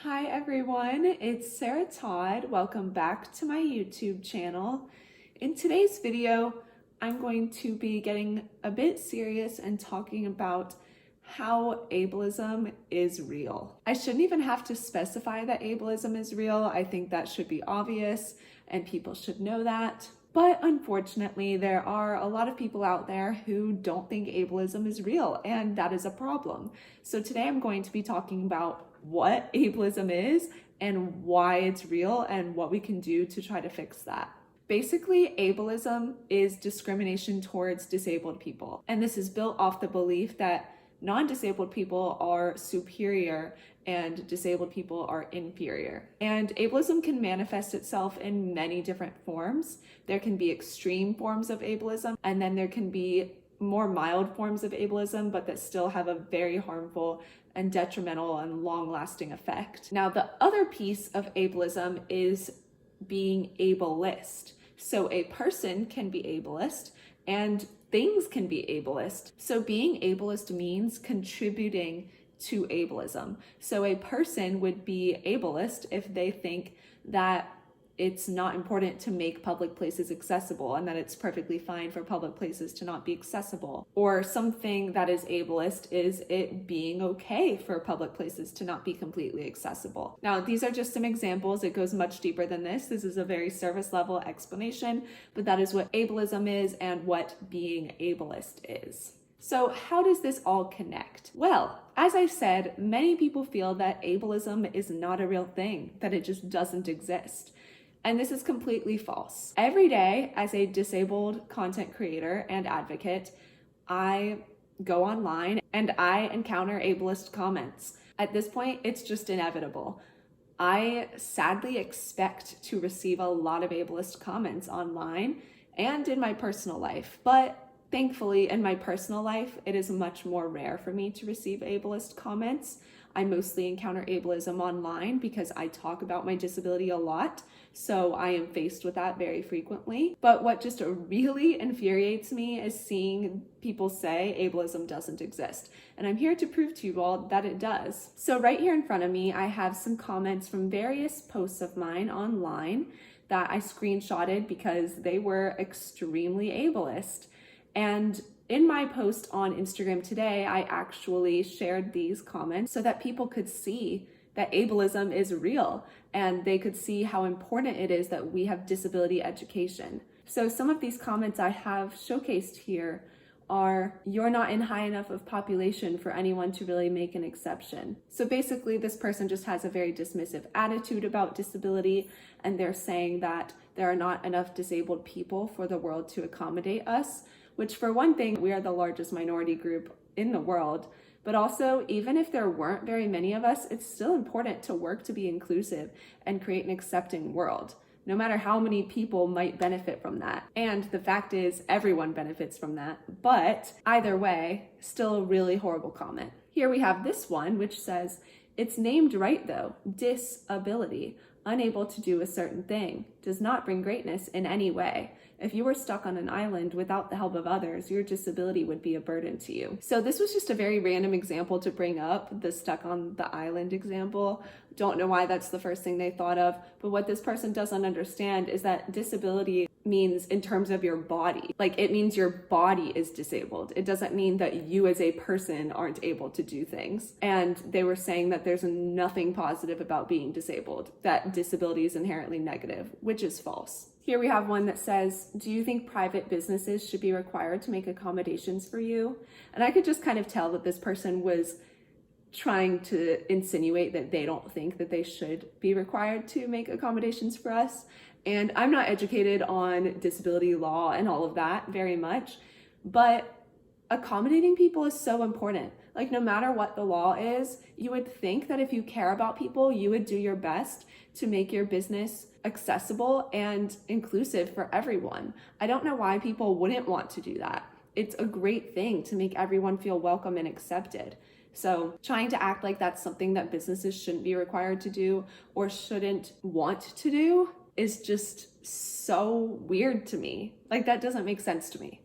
Hi everyone, it's Sarah Todd. Welcome back to my YouTube channel. In today's video, I'm going to be getting a bit serious and talking about how ableism is real. I shouldn't even have to specify that ableism is real. I think that should be obvious and people should know that. But unfortunately, there are a lot of people out there who don't think ableism is real, and that is a problem. So today I'm going to be talking about what ableism is and why it's real and what we can do to try to fix that. Basically, ableism is discrimination towards disabled people. And this is built off the belief that non-disabled people are superior and disabled people are inferior. And ableism can manifest itself in many different forms. There can be extreme forms of ableism, and then there can be more mild forms of ableism, but that still have a very harmful and detrimental and long-lasting effect. Now, the other piece of ableism is being ableist. So a person can be ableist and things can be ableist. So being ableist means contributing to ableism. So a person would be ableist if they think that it's not important to make public places accessible and that it's perfectly fine for public places to not be accessible. Or something that is ableist is it being okay for public places to not be completely accessible. Now, these are just some examples. It goes much deeper than this. This is a very surface level explanation, but that is what ableism is and what being ableist is. So how does this all connect? Well, as I said, many people feel that ableism is not a real thing, that it just doesn't exist. And this is completely false. Every day, as a disabled content creator and advocate, I go online and I encounter ableist comments. At this point, it's just inevitable. I sadly expect to receive a lot of ableist comments online and in my personal life, but thankfully, in my personal life, it is much more rare for me to receive ableist comments. I mostly encounter ableism online because I talk about my disability a lot, so I am faced with that very frequently. But what just really infuriates me is seeing people say ableism doesn't exist. And I'm here to prove to you all that it does. So right here in front of me, I have some comments from various posts of mine online that I screenshotted because they were extremely ableist. And in my post on Instagram today, I actually shared these comments so that people could see that ableism is real and they could see how important it is that we have disability education. So some of these comments I have showcased here are, "You're not in high enough of population for anyone to really make an exception." So basically this person just has a very dismissive attitude about disability, and they're saying that there are not enough disabled people for the world to accommodate us, which for one thing, we are the largest minority group in the world, but also even if there weren't very many of us, it's still important to work to be inclusive and create an accepting world, no matter how many people might benefit from that. And the fact is, everyone benefits from that, but either way, still a really horrible comment. Here we have this one, which says, "It's named right though, disability, unable to do a certain thing, does not bring greatness in any way. If you were stuck on an island without the help of others, your disability would be a burden to you." So this was just a very random example to bring up, the stuck on the island example. Don't know why that's the first thing they thought of, but what this person doesn't understand is that disability means in terms of your body. Like, it means your body is disabled. It doesn't mean that you as a person aren't able to do things. And they were saying that there's nothing positive about being disabled, that disability is inherently negative, which is false. Here we have one that says, "Do you think private businesses should be required to make accommodations for you?" And I could just kind of tell that this person was trying to insinuate that they don't think that they should be required to make accommodations for us. And I'm not educated on disability law and all of that very much, but accommodating people is so important. Like, no matter what the law is, you would think that if you care about people, you would do your best to make your business accessible and inclusive for everyone. I don't know why people wouldn't want to do that. It's a great thing to make everyone feel welcome and accepted. So trying to act like that's something that businesses shouldn't be required to do or shouldn't want to do is just so weird to me. Like, that doesn't make sense to me.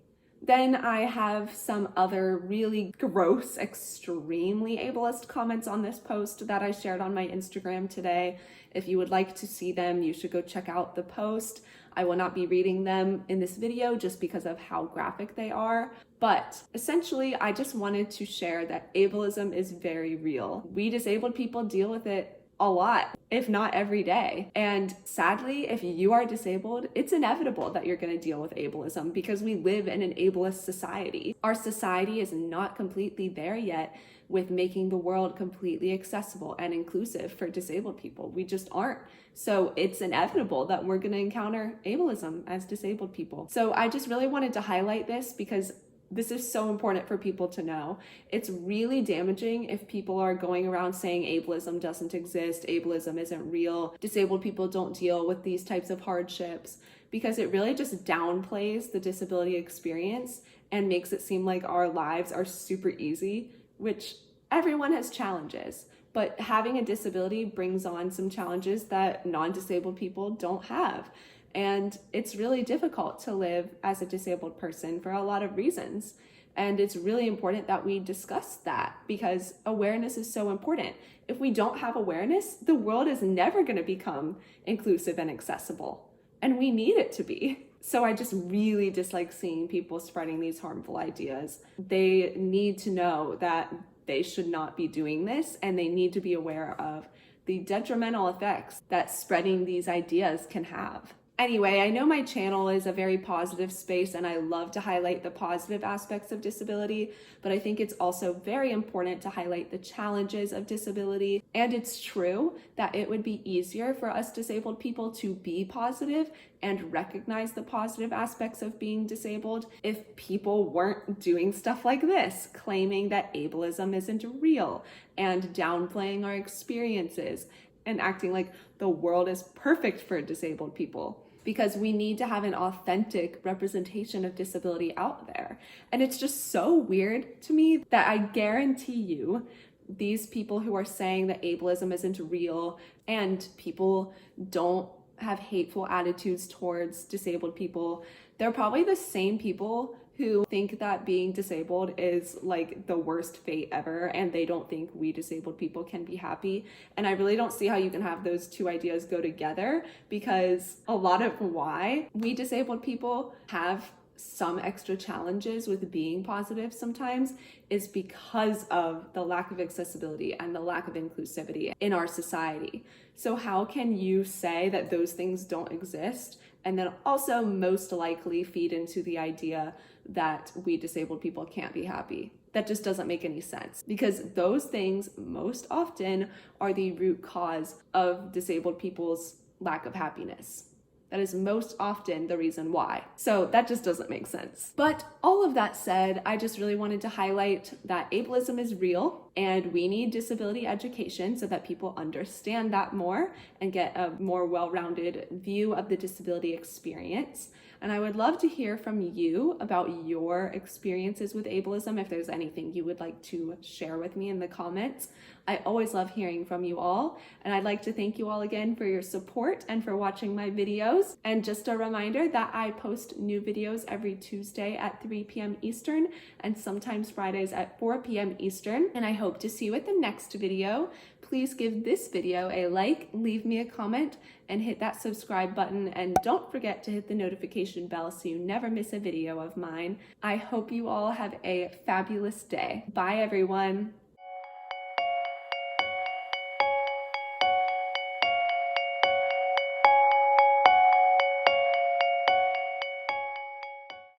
Then I have some other really gross, extremely ableist comments on this post that I shared on my Instagram today. If you would like to see them, you should go check out the post. I will not be reading them in this video just because of how graphic they are. But essentially, I just wanted to share that ableism is very real. We disabled people deal with it a lot, if not every day. And sadly, if you are disabled, it's inevitable that you're going to deal with ableism because we live in an ableist society. Our society is not completely there yet with making the world completely accessible and inclusive for disabled people. We just aren't. So it's inevitable that we're going to encounter ableism as disabled people. So I just really wanted to highlight this because this is so important for people to know. It's really damaging if people are going around saying ableism doesn't exist, ableism isn't real, disabled people don't deal with these types of hardships, because it really just downplays the disability experience and makes it seem like our lives are super easy, which everyone has challenges. But having a disability brings on some challenges that non-disabled people don't have. And it's really difficult to live as a disabled person for a lot of reasons. And it's really important that we discuss that because awareness is so important. If we don't have awareness, the world is never going to become inclusive and accessible. And we need it to be. So I just really dislike seeing people spreading these harmful ideas. They need to know that they should not be doing this, and they need to be aware of the detrimental effects that spreading these ideas can have. Anyway, I know my channel is a very positive space and I love to highlight the positive aspects of disability, but I think it's also very important to highlight the challenges of disability. And it's true that it would be easier for us disabled people to be positive and recognize the positive aspects of being disabled if people weren't doing stuff like this, claiming that ableism isn't real and downplaying our experiences and acting like the world is perfect for disabled people. Because we need to have an authentic representation of disability out there. And it's just so weird to me that I guarantee you these people who are saying that ableism isn't real and people don't have hateful attitudes towards disabled people, they're probably the same people who think that being disabled is like the worst fate ever and they don't think we disabled people can be happy. And I really don't see how you can have those two ideas go together, because a lot of why we disabled people have some extra challenges with being positive sometimes is because of the lack of accessibility and the lack of inclusivity in our society. So how can you say that those things don't exist and then also most likely feed into the idea that we disabled people can't be happy? That just doesn't make any sense, because those things most often are the root cause of disabled people's lack of happiness. That is most often the reason why. So that just doesn't make sense. But all of that said, I just really wanted to highlight that ableism is real and we need disability education so that people understand that more and get a more well-rounded view of the disability experience. And I would love to hear from you about your experiences with ableism, if there's anything you would like to share with me in the comments. I always love hearing from you all, and I'd like to thank you all again for your support and for watching my videos. And just a reminder that I post new videos every Tuesday at 3 p.m. Eastern and sometimes Fridays at 4 p.m. Eastern, and I hope to see you at the next video. Please give this video a like, leave me a comment, and hit that subscribe button, and don't forget to hit the notification bell so you never miss a video of mine. I hope you all have a fabulous day. Bye, everyone.